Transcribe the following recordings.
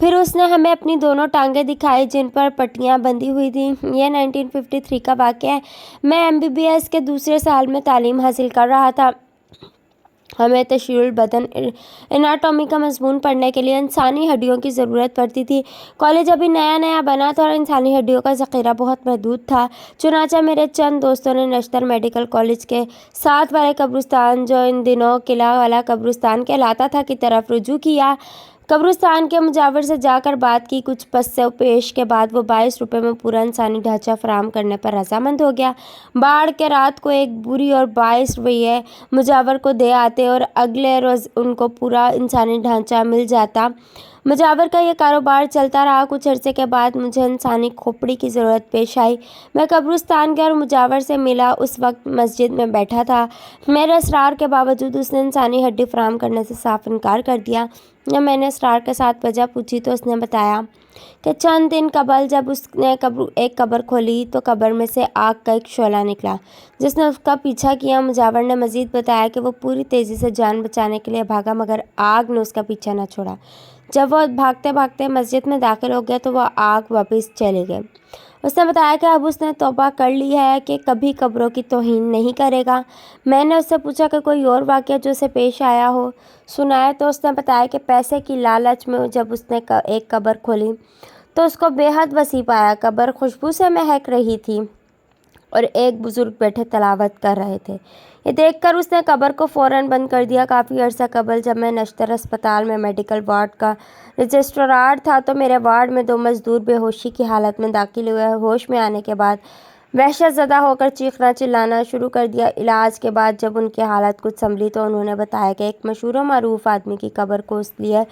پھر اس نے ہمیں اپنی دونوں ٹانگیں دکھائی جن پر پٹیاں بندھی ہوئی تھیں۔ یہ 1953 کا واقعہ ہے۔ میں MBBS کے دوسرے سال میں تعلیم حاصل کر رہا تھا۔ ہمیں تشریح البدن اناٹومی کا مضمون پڑھنے کے لیے انسانی ہڈیوں کی ضرورت پڑتی تھی۔ کالج ابھی نیا نیا بنا تھا اور انسانی ہڈیوں کا ذخیرہ بہت محدود تھا۔ چنانچہ میرے چند دوستوں نے نشتر میڈیکل کالج کے ساتھ والے قبرستان، جو ان دنوں قلعہ والا قبرستان کہلاتا تھا، کی طرف رجوع کیا۔ قبرستان کے مجاور سے جا کر بات کی۔ کچھ پس و پیش کے بعد وہ 22 روپے میں پورا انسانی ڈھانچہ فراہم کرنے پر رضامند ہو گیا۔ باڑھ کے رات کو ایک بوری اور 22 روپے مجاور کو دے آتے اور اگلے روز ان کو پورا انسانی ڈھانچہ مل جاتا۔ مجاور کا یہ کاروبار چلتا رہا۔ کچھ عرصے کے بعد مجھے انسانی کھوپڑی کی ضرورت پیش آئی۔ میں قبرستان گیا اور مجاور سے ملا۔ اس وقت مسجد میں بیٹھا تھا۔ میرے اصرار کے باوجود اس نے انسانی ہڈی فراہم کرنے سے صاف انکار کر دیا۔ جب میں نے اصرار کے ساتھ وجہ پوچھی تو اس نے بتایا کہ چند دن قبل جب اس نے ایک قبر کھولی تو قبر میں سے آگ کا ایک شعلہ نکلا جس نے اس کا پیچھا کیا۔ مجاور نے مزید بتایا کہ وہ پوری تیزی سے جان بچانے کے لیے بھاگا مگر آگ نے اس کا پیچھا نہ چھوڑا۔ جب وہ بھاگتے بھاگتے مسجد میں داخل ہو گیا تو وہ آگ واپس چلے گئے۔ اس نے بتایا کہ اب اس نے توبہ کر لی ہے کہ کبھی قبروں کی توہین نہیں کرے گا۔ میں نے اس سے پوچھا کہ کوئی اور واقعہ جو اسے پیش آیا ہو سنائے تو اس نے بتایا کہ پیسے کی لالچ میں جب اس نے ایک قبر کھولی تو اس کو بے حد وسیع پایا۔ قبر خوشبو سے مہک رہی تھی اور ایک بزرگ بیٹھے تلاوت کر رہے تھے۔ یہ دیکھ کر اس نے قبر کو فوراً بند کر دیا۔ کافی عرصہ قبل جب میں نشتر اسپتال میں میڈیکل وارڈ کا رجسٹرار تھا تو میرے وارڈ میں 2 مزدور بے ہوشی کی حالت میں داخل ہوئے۔ ہوش میں آنے کے بعد وحشت زدہ ہو کر چیخنا چلانا شروع کر دیا۔ علاج کے بعد جب ان کی حالت کچھ سنبھلی تو انہوں نے بتایا کہ ایک مشہور و معروف آدمی کی قبر کو اس لیے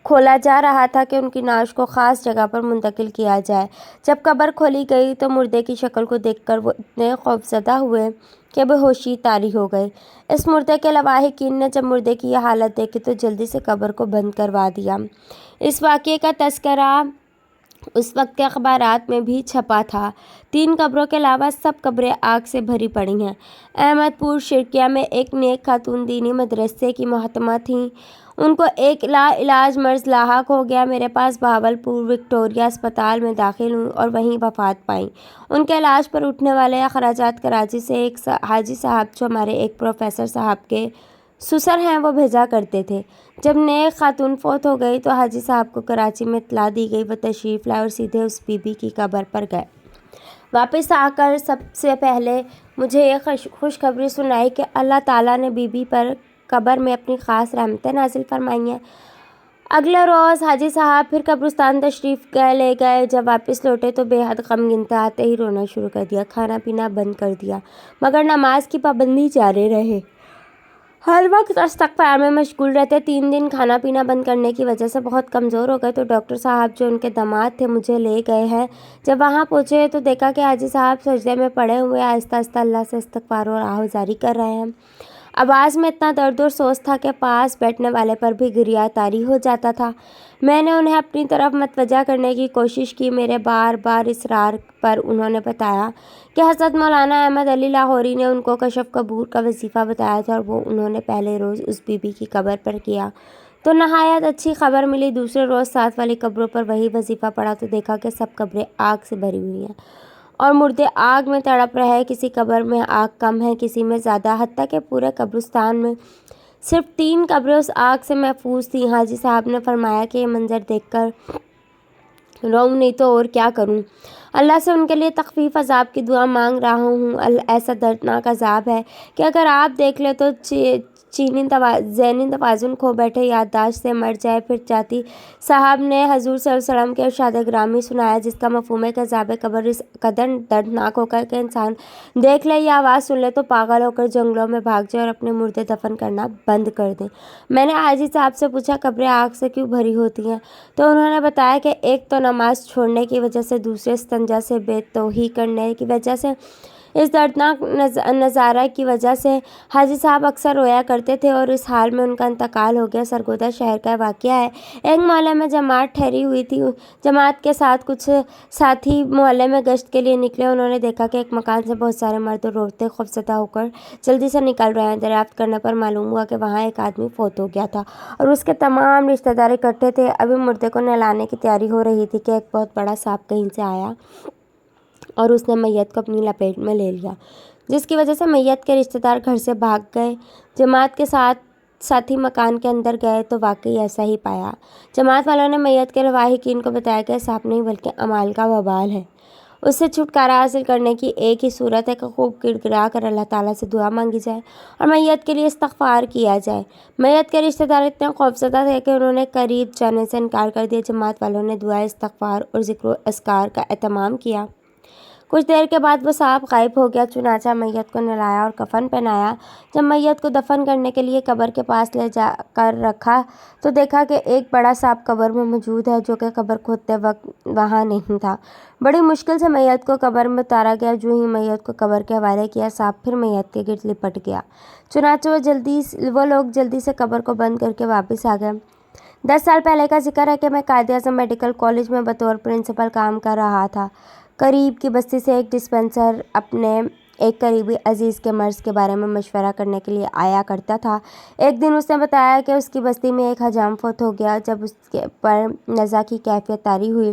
کھولا جا رہا تھا کہ ان کی نعش کو خاص جگہ پر منتقل کیا جائے۔ جب قبر کھولی گئی تو مردے کی شکل کو دیکھ کر وہ اتنے خوفزدہ ہوئے کہ بے ہوشی طاری ہو گئے۔ اس مردے کے لواحقین نے جب مردے کی یہ حالت دیکھی تو جلدی سے قبر کو بند کروا دیا۔ اس واقعے کا تذکرہ اس وقت کے اخبارات میں بھی چھپا تھا۔ 3 قبروں کے علاوہ سب قبریں آگ سے بھری پڑی ہیں۔ احمد پور شرقیہ میں ایک نیک خاتون دینی مدرسے کی محتمہ تھیں۔ ان کو ایک لا علاج مرض لاحق ہو گیا۔ میرے پاس بہاولپور وکٹوریہ اسپتال میں داخل ہوئیں اور وہیں وفات پائیں۔ ان کے علاج پر اٹھنے والے اخراجات کراچی سے ایک حاجی صاحب جو ہمارے ایک پروفیسر صاحب کے سسر ہیں وہ بھیجا کرتے تھے۔ جب نیک خاتون فوت ہو گئی تو حاجی صاحب کو کراچی میں اطلاع دی گئی۔ وہ تشریف لائے اور سیدھے اس بی بی کی قبر پر گئے۔ واپس آ کر سب سے پہلے مجھے یہ خوشخبری سنائی کہ اللہ تعالیٰ نے بی بی پر قبر میں اپنی خاص رحمتیں نازل فرمائی ہیں۔ اگلے روز حاجی صاحب پھر قبرستان تشریف لے گئے۔ جب واپس لوٹے تو بے حد غمگین تھے۔ آتے ہی رونا شروع کر دیا۔ کھانا پینا بند کر دیا مگر نماز کی پابندی جاری رہے۔ ہر وقت استغفار میں مشغول رہتے۔ 3 دن کھانا پینا بند کرنے کی وجہ سے بہت کمزور ہو گئے تو ڈاکٹر صاحب جو ان کے داماد تھے مجھے لے گئے ہیں۔ جب وہاں پہنچے تو دیکھا کہ حاجی صاحب سجدے میں پڑے ہوئے آہستہ آہستہ اللہ سے استغفار اور آہوازاری کر رہے ہیں۔ آواز میں اتنا درد اور سوز تھا کہ پاس بیٹھنے والے پر بھی گریہ طاری ہو جاتا تھا۔ میں نے انہیں اپنی طرف متوجہ کرنے کی کوشش کی۔ میرے بار بار اصرار پر انہوں نے بتایا کہ حضرت مولانا احمد علی لاہوری نے ان کو کشف قبور کا وظیفہ بتایا تھا اور وہ انہوں نے پہلے روز اس بی بی کی قبر پر کیا تو نہایت اچھی خبر ملی۔ دوسرے روز ساتھ والی قبروں پر وہی وظیفہ پڑا تو دیکھا کہ سب قبریں آگ سے بھری ہوئی ہیں اور مردے آگ میں تڑپ رہے ہیں۔ کسی قبر میں آگ کم ہے، کسی میں زیادہ، حتیٰ کہ پورے قبرستان میں صرف 3 قبریں اس آگ سے محفوظ تھیں۔ حاجی صاحب نے فرمایا کہ یہ منظر دیکھ کر روؤں نہیں تو اور کیا کروں۔ اللہ سے ان کے لیے تخفیف عذاب کی دعا مانگ رہا ہوں۔ ایسا دردناک عذاب ہے کہ اگر آپ دیکھ لیں تو ذہنی توازن کھو بیٹھے، یادداشت سے مر جائے۔ پھر چاتی صاحب نے حضور صلی اللہ علیہ وسلم کے ارشاد گرامی سنایا جس کا مفہوم ہے کہ عذاب قبر اس قدر دردناک ہوگا کہ انسان دیکھ لے یا آواز سن لے تو پاگل ہو کر جنگلوں میں بھاگ جائے اور اپنے مردے دفن کرنا بند کر دیں۔ میں نے حاجی صاحب سے پوچھا قبریں آگ سے کیوں بھری ہوتی ہیں تو انہوں نے بتایا کہ ایک تو نماز چھوڑنے کی وجہ سے، دوسرے استنجا سے بے توہی کرنے کی وجہ سے، اس دردناک نظارہ کی وجہ سے حاجی صاحب اکثر رویا کرتے تھے اور اس حال میں ان کا انتقال ہو گیا۔ سرگودا شہر کا واقعہ ہے۔ ایک محلے میں جماعت ٹھہری ہوئی تھی۔ جماعت کے ساتھ کچھ ساتھی محلے میں گشت کے لیے نکلے۔ انہوں نے دیکھا کہ ایک مکان سے بہت سارے مرد اور عورتیں خوفزدہ ہو کر جلدی سے نکل رہے ہیں۔ دریافت کرنے پر معلوم ہوا کہ وہاں ایک آدمی فوت ہو گیا تھا اور اس کے تمام رشتہ دار اکٹھے تھے۔ ابھی مردے کو نہلانے کی تیاری ہو رہی تھی کہ ایک بہت بڑا سانپ کہیں سے آیا اور اس نے میت کو اپنی لپیٹ میں لے لیا، جس کی وجہ سے میت کے رشتہ دار گھر سے بھاگ گئے۔ جماعت کے ساتھی مکان کے اندر گئے تو واقعی ایسا ہی پایا۔ جماعت والوں نے میت کے لواحقین کو بتایا کہ سانپ نہیں بلکہ امال کا وبال ہے۔ اس سے چھٹکارا حاصل کرنے کی ایک ہی صورت ہے کہ خوب گڑ گڑا کر اللہ تعالیٰ سے دعا مانگی جائے اور میت کے لیے استغفار کیا جائے۔ میت کے رشتہ دار اتنے خوفزدہ تھے کہ انہوں نے قریب جانے سے انکار کر دیا۔ جماعت والوں نے دعائے استغفار اور ذکر و اذکار کا اہتمام کیا۔ کچھ دیر کے بعد وہ سانپ غائب ہو گیا۔ چنانچہ میت کو نہلایا اور کفن پہنایا۔ جب میت کو دفن کرنے کے لیے قبر کے پاس لے جا کر رکھا تو دیکھا کہ ایک بڑا سانپ قبر میں موجود ہے، جو کہ قبر کھودتے وقت وہاں نہیں تھا۔ بڑی مشکل سے میت کو قبر میں اتارا گیا۔ جو ہی میت کو قبر کے حوالے کیا، سانپ پھر میت کے گرد لپٹ گیا۔ چنانچہ وہ لوگ جلدی سے قبر کو بند کر کے واپس آ گئے۔ 10 سال پہلے کا ذکر ہے کہ میں قائد اعظم میڈیکل کالج میں بطور پرنسپل کام کر رہا تھا۔ قریب کی بستی سے ایک ڈسپنسر اپنے ایک قریبی عزیز کے مرض کے بارے میں مشورہ کرنے کے لیے آیا کرتا تھا۔ ایک دن اس نے بتایا کہ اس کی بستی میں ایک حجام فوت ہو گیا۔ جب اس پر نزا کی کیفیت طاری ہوئی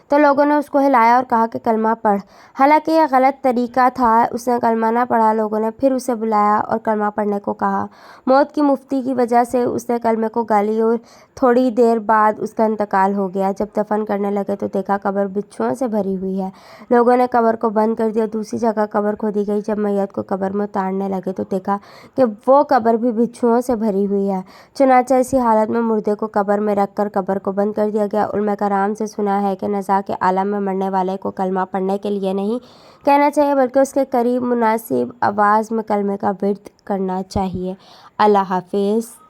تو لوگوں نے اس کو ہلایا اور کہا کہ کلمہ پڑھ۔ حالانکہ یہ غلط طریقہ تھا۔ اس نے کلمہ نہ پڑھا۔ لوگوں نے پھر اسے بلایا اور کلمہ پڑھنے کو کہا۔ موت کی مفتی کی وجہ سے اس نے کلمے کو گالی اور تھوڑی دیر بعد اس کا انتقال ہو گیا۔ جب دفن کرنے لگے تو دیکھا قبر بچھوؤں سے بھری ہوئی ہے۔ لوگوں نے قبر کو بند کر دیا۔ دوسری جگہ قبر کھودی گئی۔ جب میت کو قبر میں اتارنے لگے تو دیکھا کہ وہ قبر بھی بچھوؤں سے بھری ہوئی ہے۔ چنانچہ اسی حالت میں مردے کو قبر میں رکھ کر قبر کو بند کر دیا گیا۔ علماء کرام سے سنا ہے کہ نزا کے عالم میں مرنے والے کو کلمہ پڑھنے کے لیے نہیں کہنا چاہیے بلکہ اس کے قریب مناسب آواز میں کلمے کا ورد کرنا چاہیے۔ اللہ حافظ۔